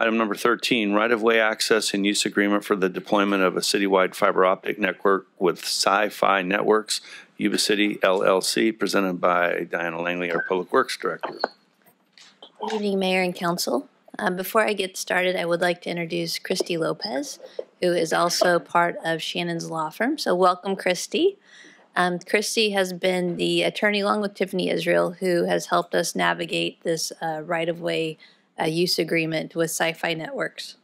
Item number 13, right-of-way access and use agreement for the deployment of a citywide fiber optic network with Sci-Fi Networks, Yuba City, LLC, presented by Diana Langley, our Public Works Director. Good evening, Mayor and Council. Before I get started, I would like to introduce Christy Lopez, who is also part of Shannon's law firm. So welcome, Christy. Christy has been the attorney along with Tiffany Israel, who has helped us navigate this right-of-way use agreement with Sci-Fi Networks.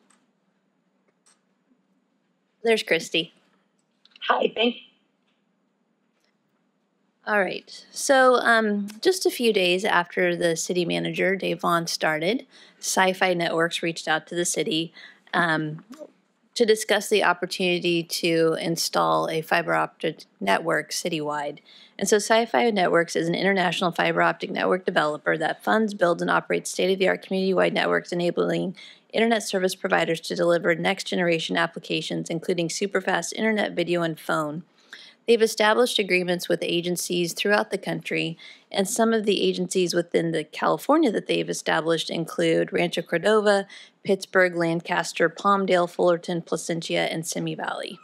There's Christy. Hi, thank you. All right, so just a few days after the city manager, Dave Vaughn, started, Sci-Fi Networks reached out to the city to discuss the opportunity to install a fiber optic network citywide. And so Sci-Fi Networks is an international fiber optic network developer that funds, builds, and operates state-of-the-art community-wide networks enabling internet service providers to deliver next-generation applications, including super-fast internet, video, and phone. They've established agreements with agencies throughout the country, and some of the agencies within the California that they've established include Rancho Cordova, Pittsburgh, Lancaster, Palmdale, Fullerton, Placentia, and Simi Valley.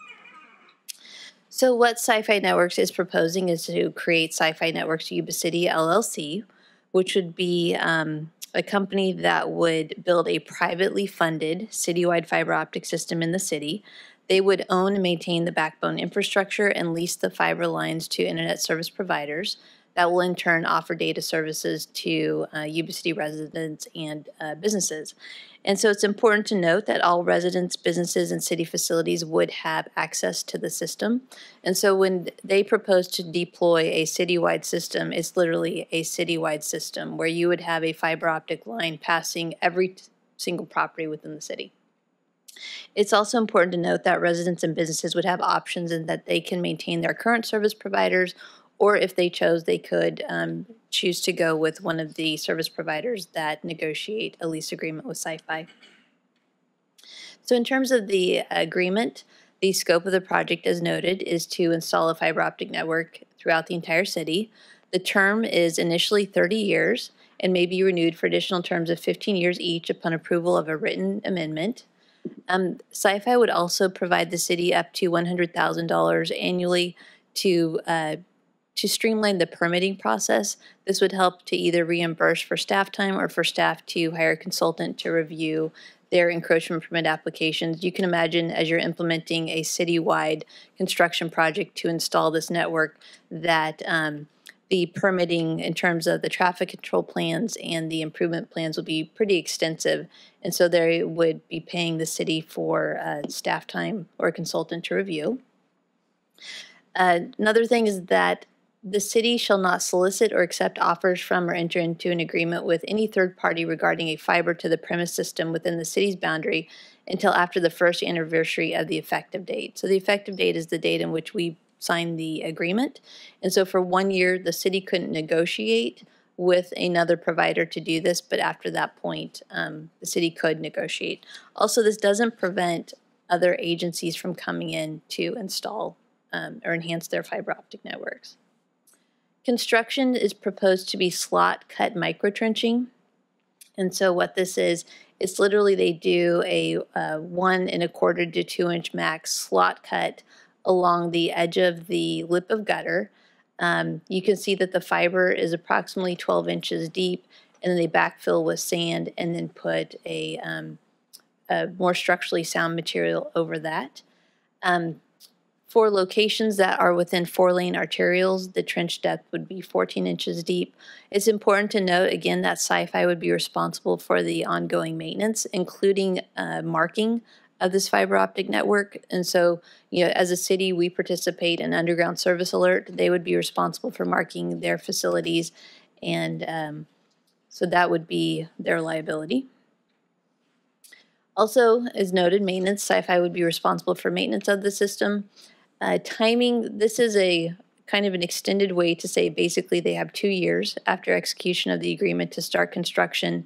So what Sci-Fi Networks is proposing is to create Sci-Fi Networks Yuba City, LLC, which would be a company that would build a privately funded citywide fiber optic system in the city. They would own and maintain the backbone infrastructure and lease the fiber lines to internet service providers that will in turn offer data services to Yuba City residents and businesses. And so it's important to note that all residents, businesses, and city facilities would have access to the system. And so when they propose to deploy a citywide system, it's literally a citywide system where you would have a fiber optic line passing every single property within the city. It's also important to note that residents and businesses would have options in that they can maintain their current service providers, or if they chose, they could choose to go with one of the service providers that negotiate a lease agreement with Sci-Fi. So in terms of the agreement, the scope of the project, as noted, is to install a fiber optic network throughout the entire city. The term is initially 30 years and may be renewed for additional terms of 15 years each upon approval of a written amendment. Sci-Fi would also provide the city up to $100,000 annually to streamline the permitting process. This would help to either reimburse for staff time or for staff to hire a consultant to review their encroachment permit applications. You can imagine as you're implementing a citywide construction project to install this network that the permitting in terms of the traffic control plans and the improvement plans will be pretty extensive. And so they would be paying the city for staff time or a consultant to review. Another thing is that the city shall not solicit or accept offers from or enter into an agreement with any third party regarding a fiber to the premise system within the city's boundary until after the first anniversary of the effective date. So the effective date is the date in which we sign the agreement. And so for 1 year, the city couldn't negotiate with another provider to do this, but after that point, the city could negotiate. Also, this doesn't prevent other agencies from coming in to install or enhance their fiber optic networks. Construction is proposed to be slot cut microtrenching. And so what this is, it's literally they do a 1 1/4 to 2 inch max slot cut along the edge of the lip of gutter. You can see that the fiber is approximately 12 inches deep, and then they backfill with sand and then put a more structurally sound material over that. For locations that are within 4-lane arterials, the trench depth would be 14 inches deep. It's important to note, again, that Sci-Fi would be responsible for the ongoing maintenance, including marking of this fiber optic network. And so, as a city, we participate in Underground Service Alert. They would be responsible for marking their facilities, and so that would be their liability. Also, as noted, maintenance, Sci-Fi would be responsible for maintenance of the system. Timing, this is a kind of an extended way to say basically they have 2 years after execution of the agreement to start construction,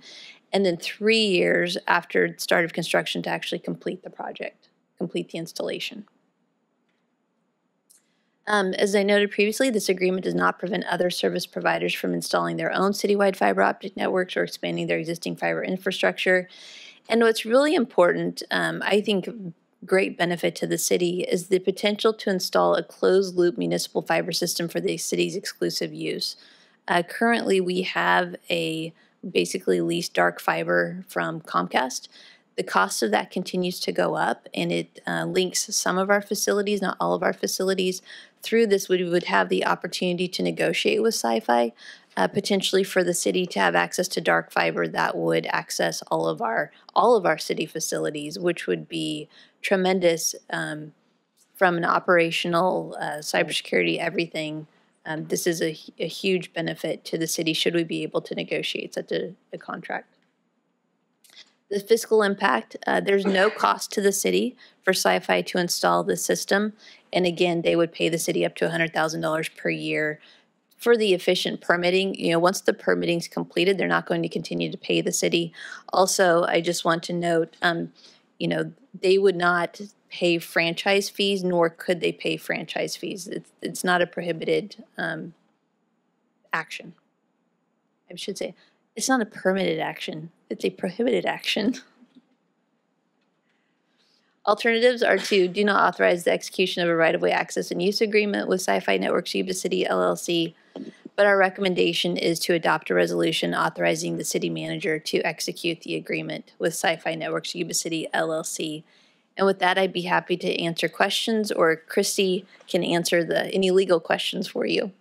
and then 3 years after start of construction to actually complete the project, complete the installation. As I noted previously, this agreement does not prevent other service providers from installing their own citywide fiber optic networks or expanding their existing fiber infrastructure. And what's really important, I think, great benefit to the city is the potential to install a closed-loop municipal fiber system for the city's exclusive use. Currently, we have a basically leased dark fiber from Comcast. The cost of that continues to go up, and it links some of our facilities, not all of our facilities. Through this, we would have the opportunity to negotiate with Sci-Fi, potentially for the city to have access to dark fiber that would access all of our city facilities, which would be tremendous from an operational, cybersecurity, everything. This is a huge benefit to the city should we be able to negotiate such a contract. The fiscal impact, there's no cost to the city for Sci-Fi to install the system. And again, they would pay the city up to $100,000 per year for the efficient permitting. You know, once the permitting is completed, they're not going to continue to pay the city. Also, I just want to note, you know, they would not pay franchise fees, nor could they pay franchise fees. It's not a prohibited action. I should say, it's not a permitted action. It's a prohibited action. Alternatives are to do not authorize the execution of a right-of-way access and use agreement with Sci-Fi Networks Yuba City, LLC, but our recommendation is to adopt a resolution authorizing the city manager to execute the agreement with Sci-Fi Networks Yuba City, LLC. And with that, I'd be happy to answer questions, or Christy can answer any legal questions for you.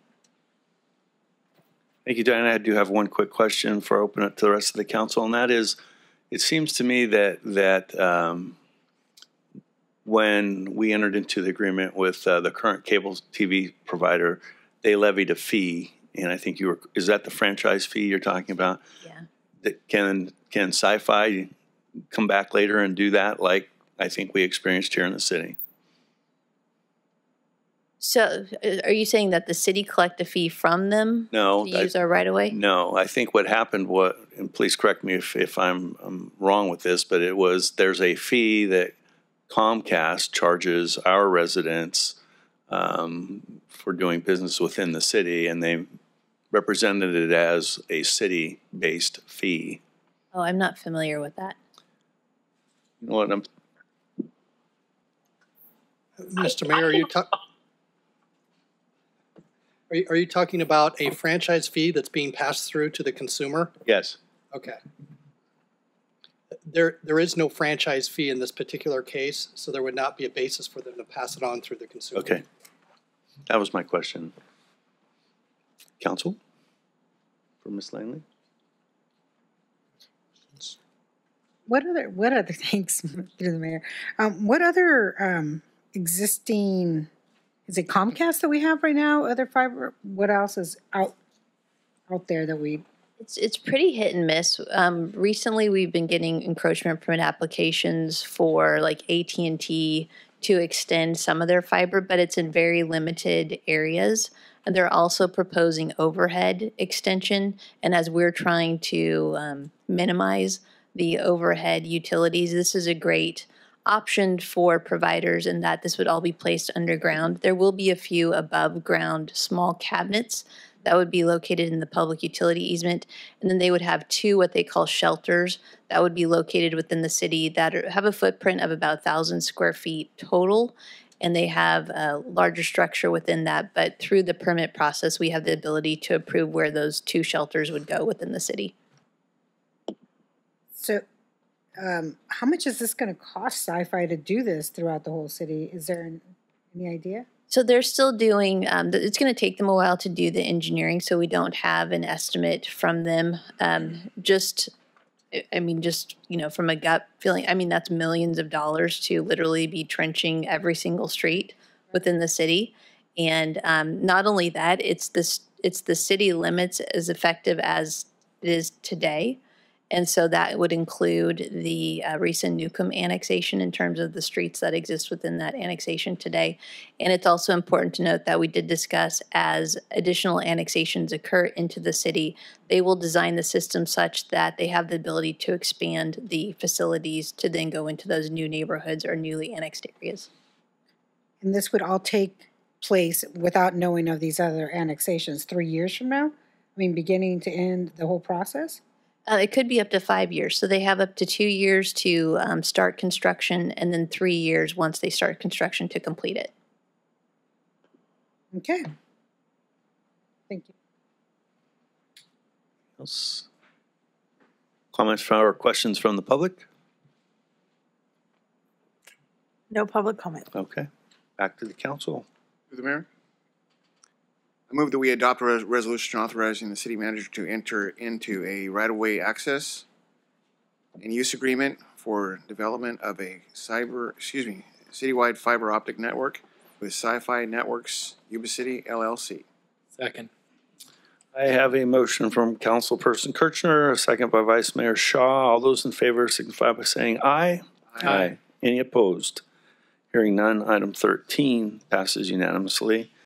Thank you, Diana. I do have one quick question before I open it to the rest of the council, and that is, it seems to me that when we entered into the agreement with the current cable TV provider, they levied a fee, and I think is that the franchise fee you're talking about? Yeah. Can Sci-Fi come back later and do that like I think we experienced here in the city? So are you saying that the city collect a fee from them to use our right-of-way? No, I think what happened, and please correct me if I'm wrong with this, but there's a fee that Comcast charges our residents for doing business within the city, and they represented it as a city-based fee. Oh, I'm not familiar with that. You know what? Mr. Mayor, are you talking about a franchise fee that's being passed through to the consumer? Yes. Okay. There is no franchise fee in this particular case, so there would not be a basis for them to pass it on through the consumer. Okay. That was my question. Counsel? For Ms. Langley? What other thanks through the mayor. What other existing, is it Comcast that we have right now? Other fiber? What else is out there that we? It's pretty hit and miss. Recently, we've been getting encroachment permit applications for like AT&T to extend some of their fiber, but it's in very limited areas. And they're also proposing overhead extension. And as we're trying to minimize the overhead utilities, this is a great option for providers in that this would all be placed underground. There will be a few above ground small cabinets that would be located in the public utility easement. And then they would have two what they call shelters that would be located within the city that have a footprint of about 1,000 square feet total. And they have a larger structure within that. But through the permit process, we have the ability to approve where those two shelters would go within the city. So how much is this going to cost Sci-Fi to do this throughout the whole city? Is there any idea? So they're still doing, it's going to take them a while to do the engineering, so we don't have an estimate from them. Just, you know, from a gut feeling, I mean, that's millions of dollars to literally be trenching every single street within the city. And not only that, it's the city limits as effective as it is today. And so that would include the recent Newcomb annexation in terms of the streets that exist within that annexation today. And it's also important to note that we did discuss as additional annexations occur into the city, they will design the system such that they have the ability to expand the facilities to then go into those new neighborhoods or newly annexed areas. And this would all take place without knowing of these other annexations 3 years from now? I mean, beginning to end the whole process? It could be up to 5 years. So they have up to 2 years to start construction, and then 3 years once they start construction to complete it. Okay. Thank you. Else? Comments from or questions from the public? No public comment. Okay, back to the council. Through the mayor. I move that we adopt a resolution authorizing the city manager to enter into a right-of-way access and use agreement for development of a citywide fiber optic network with Sci-Fi Networks, Yuba City, LLC. Second. I have a motion from Councilperson Kirchner, a second by Vice Mayor Shaw. All those in favor signify by saying aye. Aye. Any opposed? Hearing none, item 13 passes unanimously.